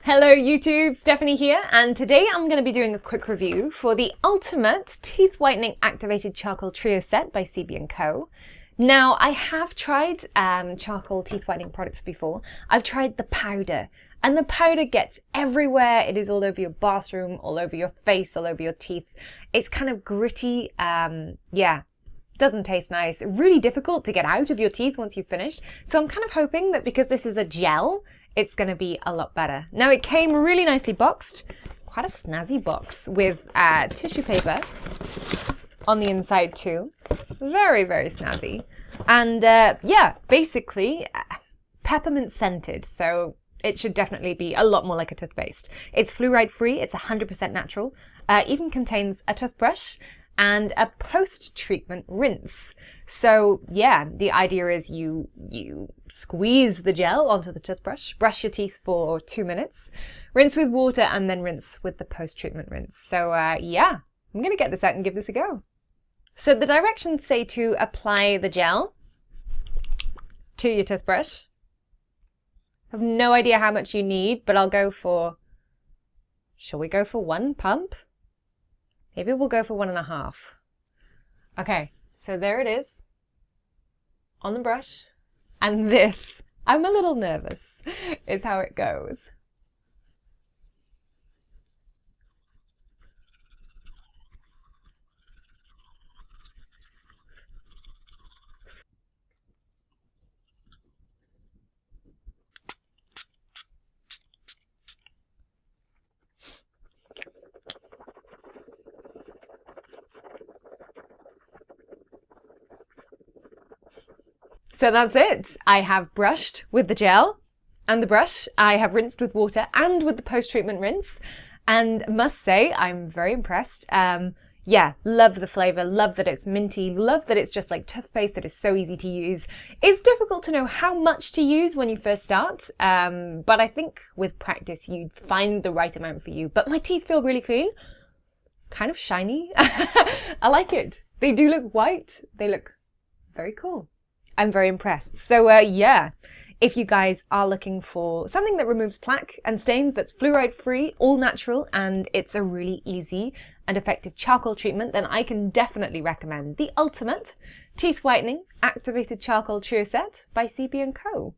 Hello YouTube, Stephanie here, and today I'm going to be doing a quick review for the Ultimate Teeth Whitening Activated Charcoal Trio Set by CB&Co. Now, I have tried charcoal teeth whitening products before. I've tried the powder, and the powder gets everywhere. It is all over your bathroom, all over your face, all over your teeth. It's kind of gritty, doesn't taste nice. Really difficult to get out of your teeth once you've finished. So I'm kind of hoping that because this is a gel, it's going to be a lot better. Now it came really nicely boxed, quite a snazzy box with tissue paper on the inside too. Very, very snazzy. And basically peppermint scented. So it should definitely be a lot more like a toothpaste. It's fluoride free, it's 100% natural, even contains a toothbrush and a post-treatment rinse. So yeah, the idea is you squeeze the gel onto the toothbrush, brush your teeth for 2 minutes, rinse with water, and then rinse with the post-treatment rinse. So yeah, I'm gonna get this out and give this a go. So the directions say to apply the gel to your toothbrush. I have no idea how much you need, but I'll go for, shall we go for 1 pump? Maybe we'll go for 1.5. Okay, so there it is on the brush. And this, I'm a little nervous, is how it goes. So that's it. I have brushed with the gel and the brush. I have rinsed with water and with the post-treatment rinse. And must say, I'm very impressed. Yeah, love the flavor, love that it's minty, love that it's just like toothpaste that is so easy to use. It's difficult to know how much to use when you first start, but I think with practice you'd find the right amount for you. But my teeth feel really clean, kind of shiny. I like it. They do look white. They look very cool. I'm very impressed. So yeah, if you guys are looking for something that removes plaque and stains that's fluoride free, all natural, and it's a really easy and effective charcoal treatment, then I can definitely recommend the Ultimate Teeth Whitening Activated Charcoal Trio Set by CB&Co.